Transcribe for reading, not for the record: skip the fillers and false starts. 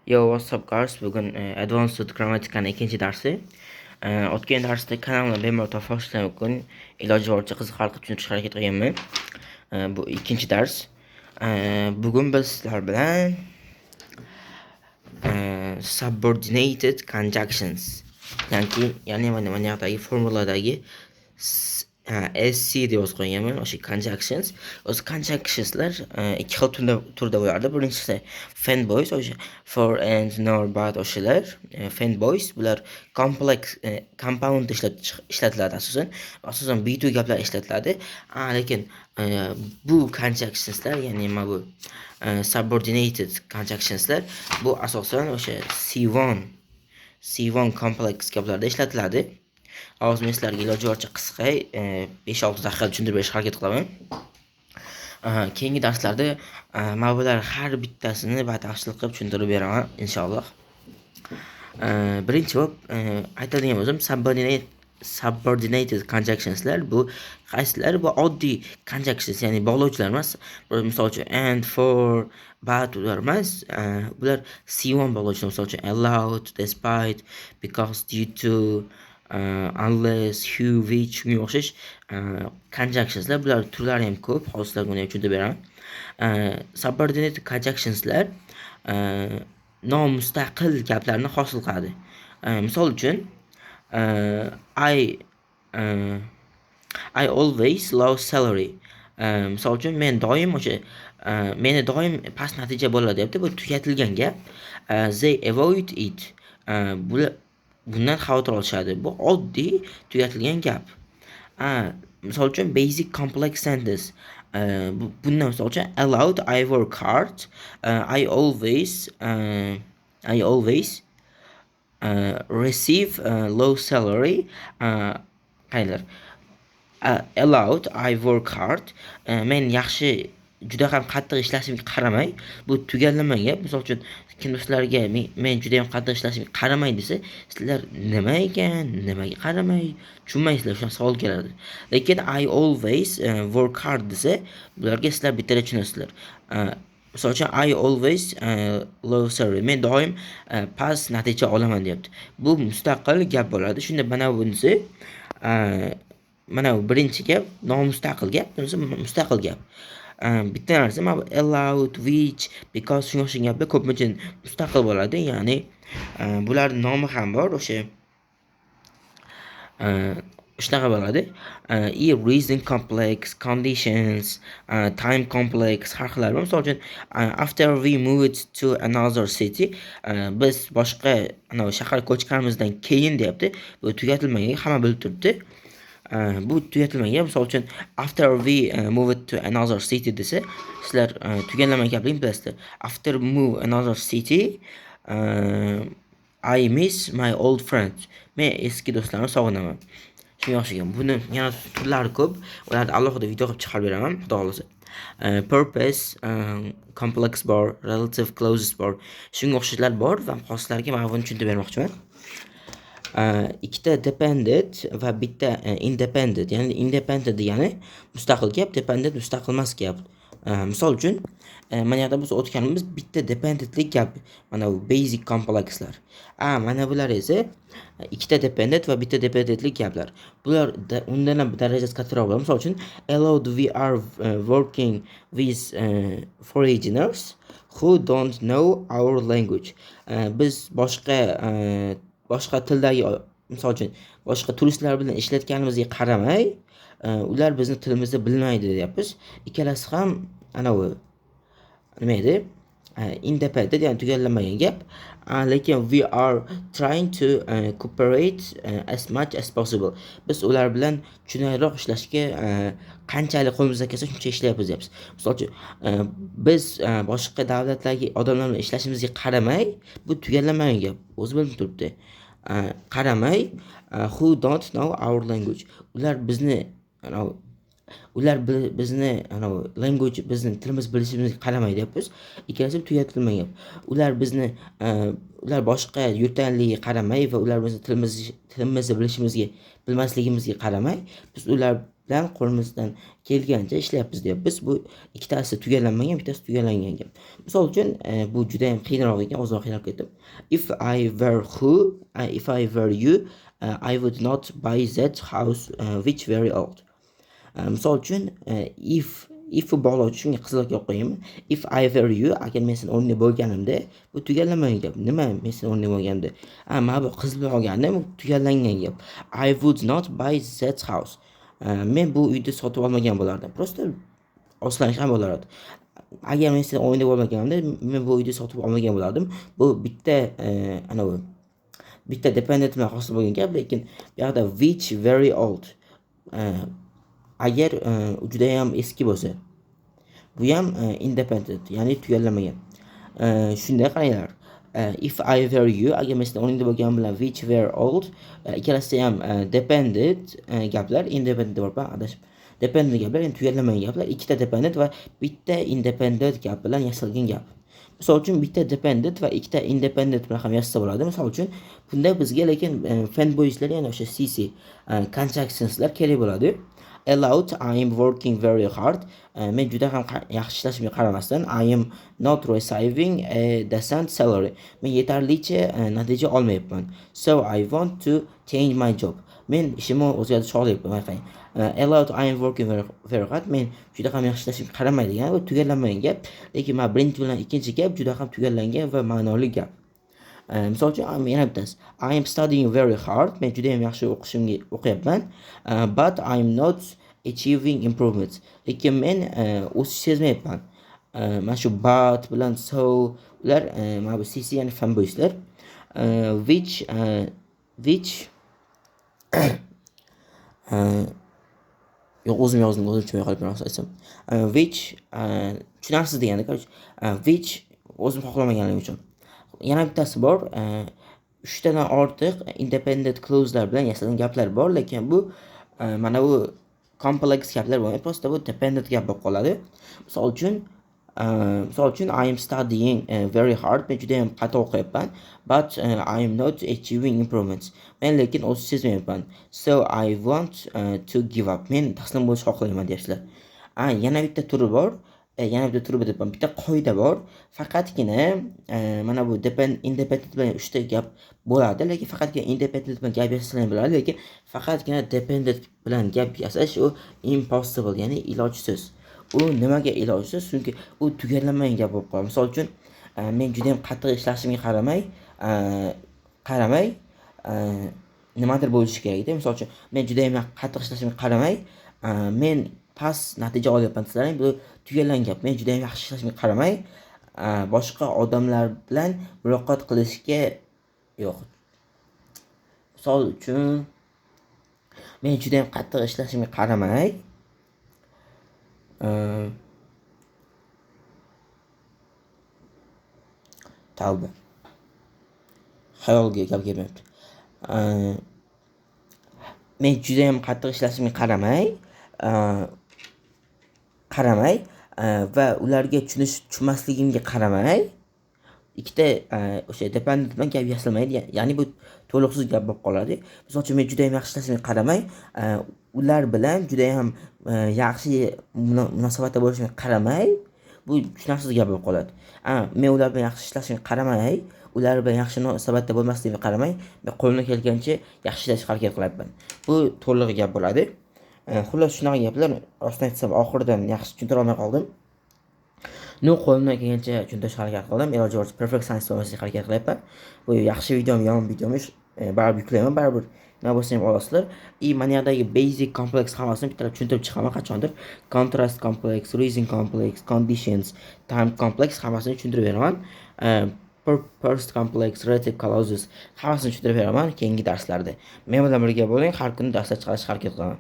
Yo, what's up guys? Bugun Advanced Grammatikani ikkinchi darsi. O'tgan darsda kanalimda bemalol topishlar mumkin. Iloji boricha qiziqarli qilib tushuntirishga harakat qilganman. Bu ikkinchi dars. Bugun biz sizlar bilan subordinated conjunctions, ya'ni mana yoqdagi formuladagi SC deb yozib qo'yganman. O'sha conjunctions. O'sha conjunctionslar ikki xil turda bo'lardi. Birinchisi fanboys, o'sha for and nor but o'shalar fanboys. Bular complex compound ishlatiladi asosan B2 gaplar ishlatiladi. Lekin bu conjunctionslar, ya'ni mana bu subordinated conjunctionslar bu asosan o'sha C1 complex gaplarda ishlatiladi. Hozir men sizlarga iloji boricha qisqa 5-6 daqiqada tushuntirib berishga harakat qilaman. Keyingi darslarda mana bular har bittasini batafsil qilib tushuntirib beraman inshaalloh. Birinchi bo'lib aytadigan bo'lsam, subordinated conjunctionslar bu qaysilar? Bu oddiy conjunctions, ya'ni bog'lovchilar emas. Misol uchun and, for, but ular emas. Bular C1 bog'lovchilar, misol uchun allowed, despite, because, due to, unless, who, which, shunga o'xshash conjunctionslar. Bular turlari ham ko'p. Hozir sizlarga buni tushuntirib beraman. Subordinated conjunctionslar nomustaqil gaplarni hosil qiladi. Misol uchun I always love salary. Misol uchun men doim o'sha meni doim past natija bo'ladi deyapti. Bu tugatilgan gap. They avoid it. Bundan xavotir olishadi. Bu oddiy tugatilgan gap. Misol uchun basic complex sentence. Bundan misol uchun allowed, I work hard, I always receive low salary. Qaylar allowed, I work hard, men yaxshi juda ham qattiq ishlashimga qaramay, bu tugallangan gap. Misol uchun kim sizlarga men juda ham qattiq ishlashimga qaramay desa, sizlar nima ekan, nimaga qaramay tushunmaysizlar, shu savol keladi. Lekin I always work hard desa, bularga sizlar bittada tushunasizlar. Misol uchun I always low salary, men doim past natija olaman deyapti. Bu mustaqil gap bo'ladi. Shunda mana bunisi mana bu birinchi gap nomustaqil gap, bunisi mustaqil gap. Bitta narsa mana allowed, which, because shunga o'xshagan gaplar ko'pincha mustaqil bo'ladi. Ya'ni bularning nomi ham bor. O'sha shunaqa bo'ladi. Reason complex, conditions, time complex har xillar. Misol uchun after we moved to another city, biz boshqa shaharga ko'chganimizdan keyin deyapti. Bu tugatilmagan, hamma bilib turibdi. Bu tugatilmagan. Misol uchun after we moved to another city desa, sizlar tugatilmagan gaplarni bilasizlar. After move another city, I miss my old friends. Men eski do'stlarni sog'inaman. Shunga o'xshagan. Buni yana turlari ko'p. Ularni alohida video qilib chiqarib beraman, xudo xolasa. Purpose, complex bor, relative clauses bor. Shunga o'xshashlar bor va xoslarga men buni tushuntirib bermoqchiman. Ikkita dependent va bitta independent. Ya'ni independent degani mustaqil gap, dependent mustaqil emas gap. Misol uchun mana yerda biz o'tganimiz bitta dependentlik gap. Mana bu basic complexlar. Mana bular esa ikkita dependent va bitta dependentlik gaplar. Bular undan ham darajasi kattaroq bo'ladi. Misol uchun allowed, we are working with foreigners who don't know our language. Biz boshqa tildagi, misol uchun boshqa turistlar bilan ishlatganimizga qaramay, ular bizni tilimizni bilmaydi deyapmiz. Ikkalasi ham anavi nima edi? Independent, ya'ni tugallanmagan gap. Lekin we are trying to cooperate as much as possible. Biz ular bilan tushunarliroq ishlashga qanchalik qo'limizdan kelsa shuncha ishlayapmiz deyapmiz. Misol uchun biz boshqa davlatlardagi odamlar bilan ishlashimizga qaramay, bu tugallanmagan gap. O'zi bilib turibdi. Qaramay, who don't know our language. Ular bizni language, bizni tilimiz bilishimizga qaramay deyapmiz. Ikkalasi tugatilmagan. Ular boshqa yurtdanligiga qaramay va ular bizni tilimizni bilmasligimizga qaramay, biz ular bilan qo'limizdan kelgancha ishlayapmiz deyapmiz. Bu ikkitasi tugallanmagan, bittasi tugallangan gap. Misol uchun bu juda ham qiyinroq ekan, ozroq qiynalib ketdim. If I were you, I would not buy that house which very old. Misol uchun if bog'lovchi shunga qizilga qo'yaymi. If I were you, agar men sen o'rningda bo'lganimda, bu tugallanmagan gap. Nima men sen o'rningda bo'lganimda? Mana bu qizil olganda bu tugallangan gap. I would not buy that house. Men bu uyni sotib olmagan bo'lardim. Prosta oslanish ham bo'lardi. Agar men sen o'rningda bo'lmaganimda, men bu uyni sotib olmagan bo'lardim. Bu bitta dependent bilan hosil bo'lgan gap, lekin bu yerda which very old. Agar juda ham eski bo'lsa, bu ham independent, ya'ni tugallanmagan. Shunday qaranglar. If I were you, agar men sizning o'rningda bo'lgan bilan which were old, ikkalasi ham dependent gaplar, independent deyapman, adashib. Dependent gaplar, ya'ni tugallanmagan gaplar, ikkita dependent va bitta independent gap bilan yasalgan gap. Misol uchun bitta dependent va ikkita independent bilan ham yasasa bo'ladi. Misol uchun bunda bizga lekin fanboyslar, ya'ni o'sha CC conjunctionslar kerak bo'ladi. Allowed, I am working very hard. Men juda ham yaxshi ishlashimga qaramasdan, I am not receiving a decent salary. Men yetarlicha natija olmayapman. So I want to change my job. Men ishimni o'zgartirishni xohlayapman. Allowed, I am working very hard. Men juda ham yaxshi ishlashimga qaramaydigan va tugallanmagan gap. Lekin men birinchi bilan ikkinchi gap juda ham tugallangan va ma'noli gap. Misol uchun yana bittasi. I am studying very hard. Men juda ham yaxshi o'qiyapman. But I am not achieving improvements. Lekin men o'sish sezmayapman. Mana shu but bilan so ular mana bu CC ya'ni fanboyslar. Which yo'q, o'zim yozdim, o'zim tushunmay qolib aytsam. Which tushunarsiz deganda, which o'zim xohlamaganligim uchun. Yana bittasi bor. 3 tadan ortiq independent clauselar bilan yasalgan gaplar bor, lekin bu mana bu complex gaplar bo'lmaydi. Prosta bu dependent gap bo'lib qoladi. Misol uchun I am studying very hard. Men juda ham qattiq o'qiyapman. But I am not achieving improvements. Men lekin o'sish sezmayapman. So I want to give up. Men taslim bo'lishni xohlayman deyapsizlar. Yana bitta turi bor. Bitta qoida bor. Faqatgina mana bu independent bilan 3 ta gap bo'ladi, lekin faqatgina independent bilan gap yasash bo'ladi, lekin faqatgina dependent bilan gap yasash u impossible, ya'ni ilojsiz. U nimaga ilojsiz? Chunki u tugallanmagan gap bo'lib qoladi. Misol uchun men juda ham qattiq ishlashimga qaramay nimadir bo'lishi kerak-da. Misol uchun men juda ham qattiq ishlashimga qaramay men past natija olyapman desalar, bu tugallangan gap. Men juda ham yaxshi ishlashimga qaramay boshqa odamlar bilan muloqot qilishga yo'q. Misol uchun men juda ham qattiq ishlashimga qaramay tavba. Xayolga gap kelmayapti. Men juda ham qattiq ishlashimga qaramay va ularga tushunmasligimga qaramay ikkita o'sha dependent bilan gap yasalmaydi. Ya'ni bu to'liqsiz gap bo'lib qoladi. Misol uchun men juda ham yaxshi ishlashimga qaramay ular bilan juda ham yaxshi munosabatda bo'lishimga qaramay bu tushunarsiz gap bo'lib qoladi. Men ular bilan yaxshi ishlashimga qaramay, ular bilan yaxshi munosabatda bo'lmasligimga qaramay, men qo'limdan kelgancha yaxshi ishlashga harakat qilyapman. Bu to'liq gap bo'ladi. Xullas shunaqa gaplar, rostdan aytsam oxiridan yaxshi tushuntira olmay qoldim. Qo'limdan kelgancha tushuntirishga harakat qildim. Iloji boricha perfect science bo'lmaslikka harakat qilyapman. Bu yaxshi videomi, yomon videomi baribir yuklayman, baribir nima bo'lsa ham olasizlar. Mana yerdagi basic complex hammasini bittalab tushuntirib chiqaman qachondir. Contrast complex, reason complex, conditions, time complex hammasini tushuntirib beraman. Purpose complex, relative clauses hammasini tushuntirib beraman keyingi darslarda. Men bilan birga bo'ling, har kuni darslar chiqarishga harakat qilaman.